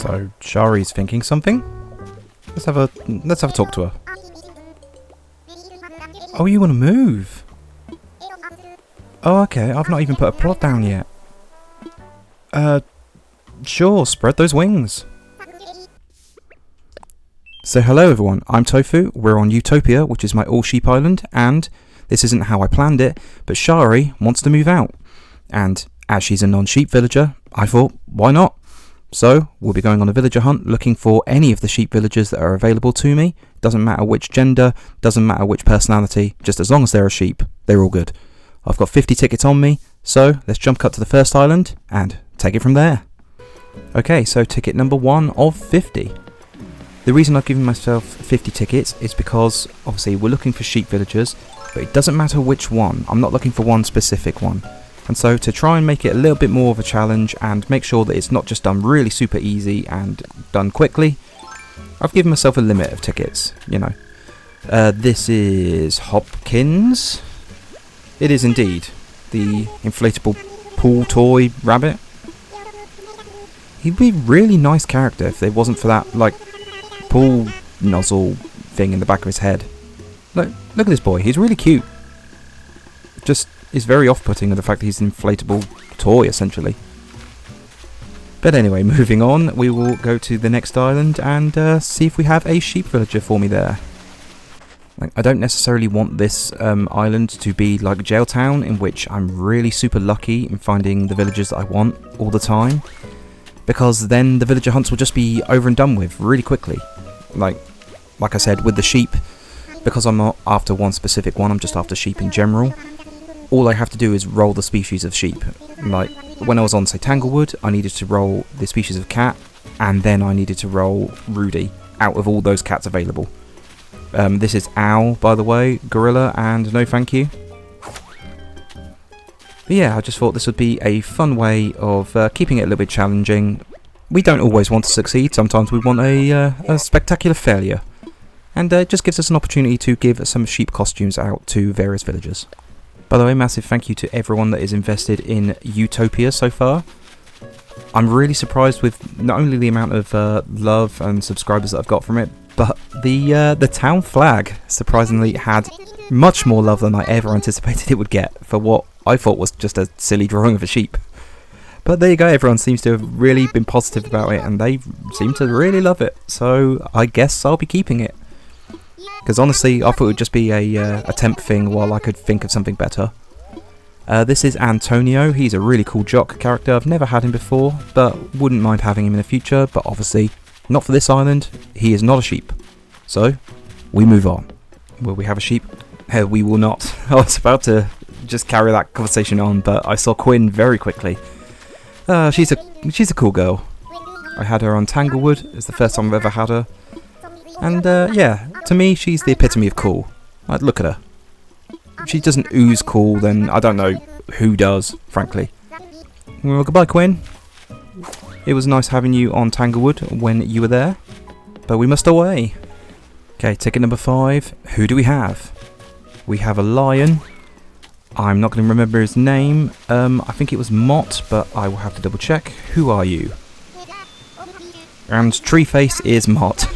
So Shari's thinking something. Let's have a talk to her. Oh, you want to move? Oh, okay. I've not even put a plot down yet. Sure. Spread those wings. So hello everyone. I'm Tofu. We're on Ewetopia, which is my all-sheep island, and this isn't how I planned it, but Shari wants to move out. And as she's a non-sheep villager, I thought, why not? So, we'll be going on a villager hunt looking for any of the sheep villagers that are available to me. Doesn't matter which gender, doesn't matter which personality, just as long as they're a sheep, they're all good. I've got 50 tickets on me, so let's jump cut to the first island and take it from there. Okay, so ticket number 1 of 50. The reason I've given myself 50 tickets is because, obviously, we're looking for sheep villagers, but it doesn't matter which one. I'm not looking for one specific one. And so to try and make it a little bit more of a challenge and make sure that it's not just done really super easy and done quickly, I've given myself a limit of tickets, you know. This is Hopkins. It is indeed. The inflatable pool toy rabbit. He'd be a really nice character if it wasn't for that, like, pool nozzle thing in the back of his head. Look at this boy. He's really cute. Just is very off-putting of the fact that he's an inflatable toy, essentially. But anyway, moving on, we will go to the next island and see if we have a sheep villager for me there. Like, I don't necessarily want this island to be like Jailtown, in which I'm really super lucky in finding the villagers that I want all the time, because then the villager hunts will just be over and done with really quickly. Like I said, with the sheep, because I'm not after one specific one, I'm just after sheep in general. All I have to do is roll the species of sheep. Like, when I was on, say, Tanglewood, I needed to roll the species of cat, and then I needed to roll Rudy out of all those cats available. This is Owl, by the way, Gorilla, and no thank you. But yeah, I just thought this would be a fun way of keeping it a little bit challenging. We don't always want to succeed, sometimes we want a spectacular failure. And it just gives us an opportunity to give some sheep costumes out to various villagers. By the way, massive thank you to everyone that is invested in Ewetopia so far. I'm really surprised with not only the amount of love and subscribers that I've got from it, but the town flag surprisingly had much more love than I ever anticipated it would get for what I thought was just a silly drawing of a sheep. But there you go, everyone seems to have really been positive about it and they seem to really love it, so I guess I'll be keeping it. Because honestly, I thought it would just be a temp thing while I could think of something better. This is Antonio. He's a really cool jock character. I've never had him before, but wouldn't mind having him in the future. But obviously, not for this island. He is not a sheep. So, we move on. Will we have a sheep? We will not. I was about to just carry that conversation on, but I saw Quinn very quickly. She's a cool girl. I had her on Tanglewood. It's the first time I've ever had her. And yeah, to me, she's the epitome of cool. Like, look at her. If she doesn't ooze cool, then I don't know who does, frankly. Well, goodbye, Quinn. It was nice having you on Tanglewood when you were there, but we must away. Okay, ticket number 5. Who do we have? We have a lion. I'm not going to remember his name. I think it was Mott, but I will have to double check. Who are you? And Treeface is Mott.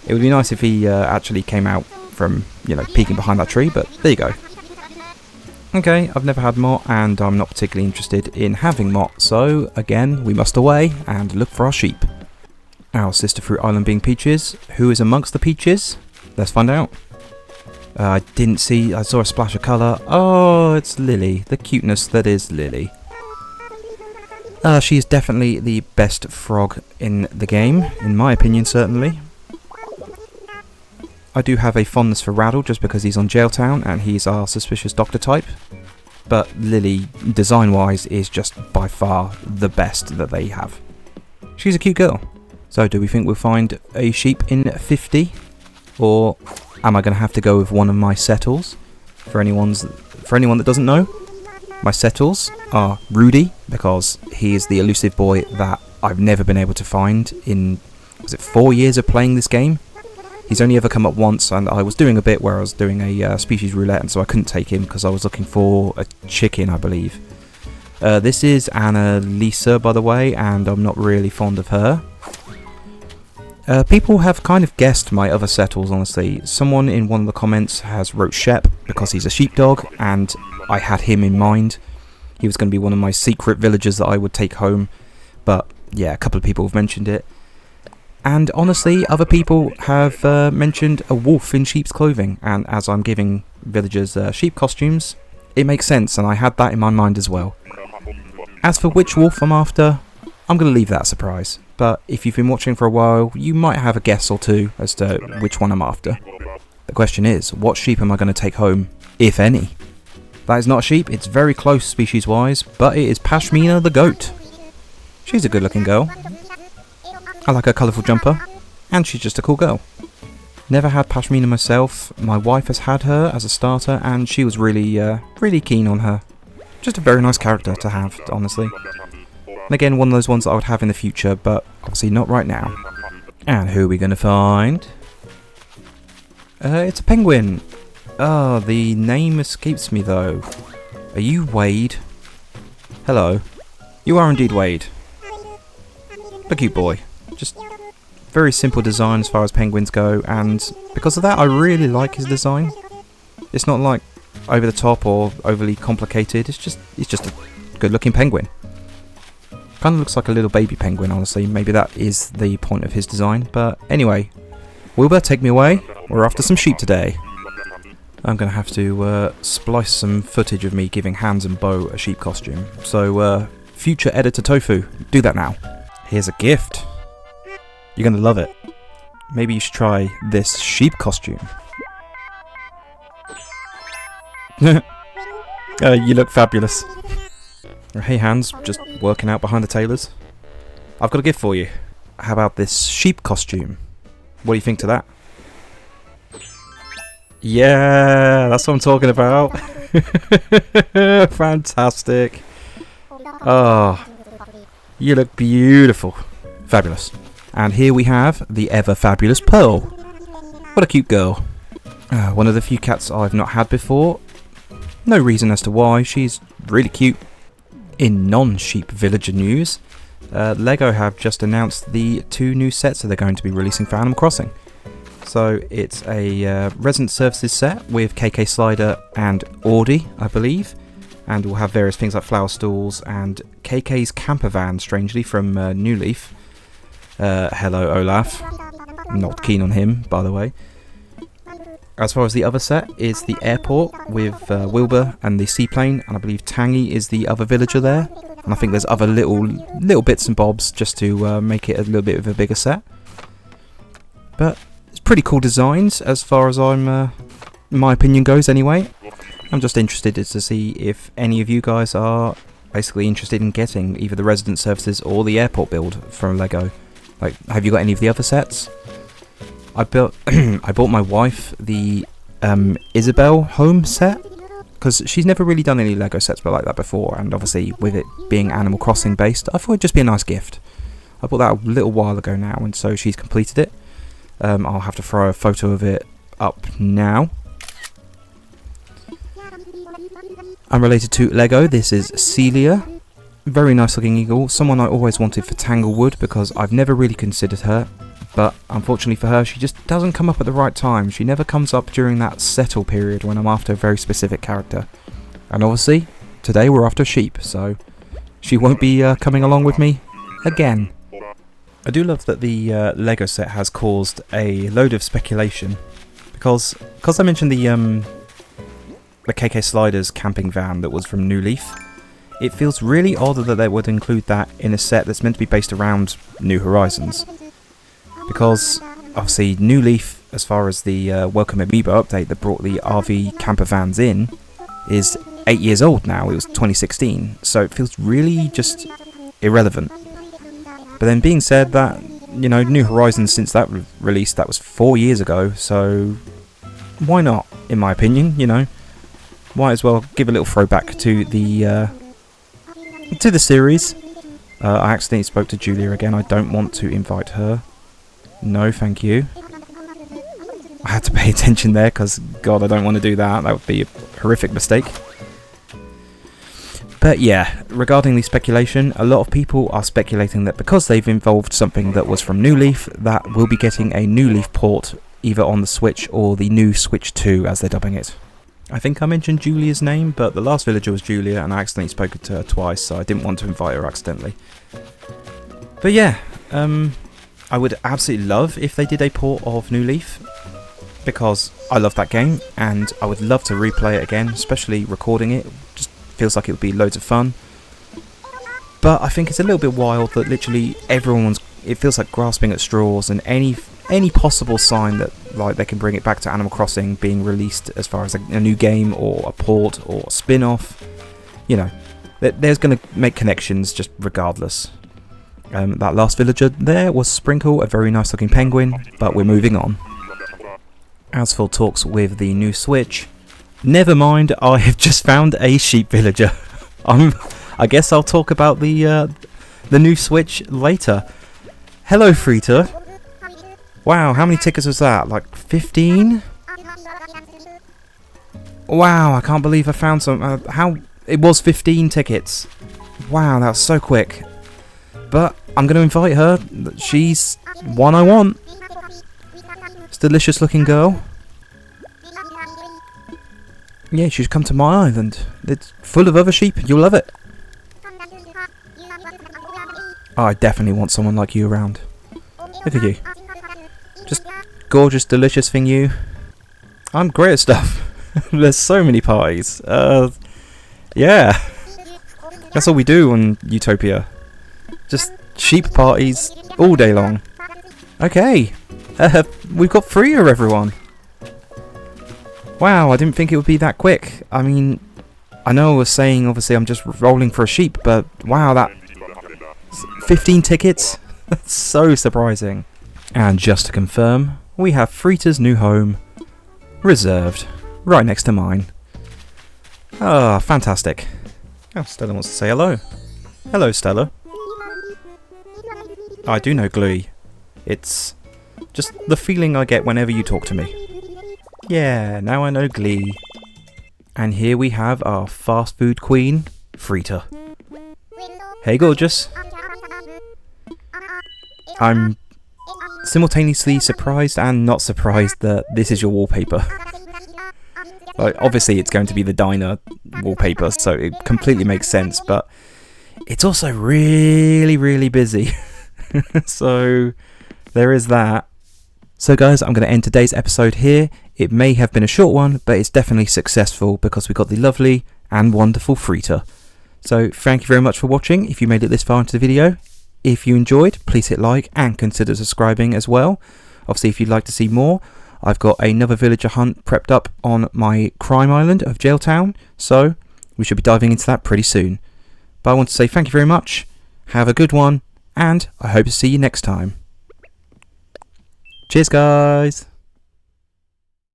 It would be nice if he actually came out from, you know, peeking behind that tree, but there you go. Okay, I've never had Mott, and I'm not particularly interested in having Mott, so, again, we must away and look for our sheep. Our sister fruit island being Peaches. Who is amongst the Peaches? Let's find out. I saw a splash of colour. Oh, it's Lily, the cuteness that is Lily. She is definitely the best frog in the game, in my opinion, certainly. I do have a fondness for Rattle just because he's on Jailtown and he's our suspicious doctor type. But Lily, design-wise, is just by far the best that they have. She's a cute girl. So do we think we'll find a sheep in 50? Or am I going to have to go with one of my settles? For anyone that doesn't know, my settles are Rudy, because he is the elusive boy that I've never been able to find in, was it 4 years of playing this game? He's only ever come up once, and I was doing a bit where I was doing a species roulette, and so I couldn't take him because I was looking for a chicken, I believe. This is Annalisa, by the way, and I'm not really fond of her. People have kind of guessed my other settles, honestly. Someone in one of the comments has wrote Shep because he's a sheepdog, and I had him in mind. He was going to be one of my secret villagers that I would take home, but yeah, a couple of people have mentioned it. And honestly, other people have mentioned a wolf in sheep's clothing, and as I'm giving villagers sheep costumes, it makes sense, and I had that in my mind as well. As for which wolf I'm after, I'm going to leave that a surprise, but if you've been watching for a while, you might have a guess or two as to which one I'm after. The question is, what sheep am I going to take home, if any? That is not a sheep, it's very close species-wise, but it is Pashmina the goat. She's a good-looking girl. I like her colourful jumper, and she's just a cool girl. Never had Pashmina myself. My wife has had her as a starter, and she was really keen on her. Just a very nice character to have, honestly. And again, one of those ones that I would have in the future, but obviously not right now. And who are we going to find? It's a penguin. Oh, the name escapes me though. Are you Wade? Hello. You are indeed Wade. A cute boy. Just very simple design as far as penguins go, and because of that I really like his design. It's not like over the top or overly complicated, it's just a good looking penguin. Kind of looks like a little baby penguin, honestly. Maybe that is the point of his design, but anyway. Wilbur, take me away. We're after some sheep today. I'm going to have to splice some footage of me giving Hans and Bo a sheep costume. So, future editor Tofu, do that now. Here's a gift. You're going to love it. Maybe you should try this sheep costume. You look fabulous. Hey Hans, just working out behind the tailors. I've got a gift for you. How about this sheep costume? What do you think to that? Yeah, that's what I'm talking about. Fantastic. Oh, you look beautiful. Fabulous. And here we have the ever fabulous Pearl. What a cute girl. One of the few cats I've not had before. No reason as to why, she's really cute. In non-sheep villager news, LEGO have just announced the 2 new sets that they're going to be releasing for Animal Crossing. So it's a resident services set with KK Slider and Audi, I believe. And we'll have various things like flower stalls and KK's camper van, strangely, from New Leaf. Hello, Olaf. Not keen on him, by the way. As far as the other set is the airport with Wilbur and the seaplane, and I believe Tangy is the other villager there. And I think there's other little bits and bobs just to make it a little bit of a bigger set. But it's pretty cool designs as far as my opinion goes anyway. I'm just interested to see if any of you guys are basically interested in getting either the resident services or the airport build from LEGO. Like, have you got any of the other sets? I bought my wife the Isabel home set because she's never really done any LEGO sets but like that before, and obviously with it being Animal Crossing based, I thought it'd just be a nice gift. I bought that a little while ago now, and so she's completed it. I'll have to throw a photo of it up now. Unrelated to LEGO, this is Celia. Very nice looking eagle, someone I always wanted for Tanglewood because I've never really considered her. But unfortunately for her, she just doesn't come up at the right time. She never comes up during that settle period when I'm after a very specific character. And obviously, today we're after sheep, so she won't be coming along with me again. I do love that the LEGO set has caused a load of speculation. Because I mentioned the KK Sliders camping van that was from New Leaf, it feels really odd that they would include that in a set that's meant to be based around New Horizons. Because, obviously, New Leaf, as far as the Welcome Amiibo update that brought the RV camper vans in, is 8 years old now. It was 2016, so it feels really just irrelevant. But then being said that, you know, New Horizons, since that released, that was 4 years ago, so why not, in my opinion, you know? Might as well give a little throwback to the series. I accidentally spoke to Julia again. I don't want to invite her. No, thank you. I had to pay attention there because, God, I don't want to do that. That would be a horrific mistake. But yeah, regarding the speculation, a lot of people are speculating that because they've involved something that was from New Leaf, that we'll be getting a New Leaf port either on the Switch or the new Switch 2 as they're dubbing it. I think I mentioned Julia's name, but the last villager was Julia and I accidentally spoke to her twice, so I didn't want to invite her accidentally. But yeah, I would absolutely love if they did a port of New Leaf, because I love that game and I would love to replay it again, especially recording it. Just feels like it would be loads of fun. But I think it's a little bit wild that literally it feels like grasping at straws, and any possible sign that like they can bring it back to Animal Crossing being released as far as a new game or a port or a spin-off, you know, there's going to make connections just regardless. That last villager there was Sprinkle, a very nice looking penguin, but we're moving on. As for talks with the new Switch, never mind, I have just found a sheep villager. I guess I'll talk about the new Switch later. Hello, Frita. Wow, how many tickets was that? Like 15? Wow, I can't believe I found some. It was 15 tickets. Wow, that was so quick. But I'm going to invite her. She's one I want. It's a delicious looking girl. Yeah, she should come to my island. It's full of other sheep. You'll love it. Oh, I definitely want someone like you around. Look at you. Just gorgeous, delicious thing you. I'm great at stuff. There's so many parties. Yeah. That's all we do on Ewetopia. Just sheep parties all day long. Okay. We've got Freya, everyone. Wow, I didn't think it would be that quick. I mean, I know I was saying obviously I'm just rolling for a sheep, but wow, that 15 tickets? That's so surprising. And just to confirm, we have Frita's new home reserved right next to mine. Ah, fantastic. Oh, Stella wants to say hello. Hello, Stella. I do know Gluey. It's just the feeling I get whenever you talk to me. Yeah, now I know Glee. And here we have our fast food queen, Frita. Hey, gorgeous. I'm simultaneously surprised and not surprised that this is your wallpaper. Like, obviously it's going to be the diner wallpaper, so it completely makes sense, but it's also really, really busy. So there is that. So guys, I'm going to end today's episode here. It may have been a short one, but it's definitely successful because we got the lovely and wonderful Frita. So thank you very much for watching if you made it this far into the video. If you enjoyed, please hit like and consider subscribing as well. Obviously, if you'd like to see more, I've got another villager hunt prepped up on my crime island of Jailtown, so we should be diving into that pretty soon. But I want to say thank you very much, have a good one, and I hope to see you next time. Cheers, guys!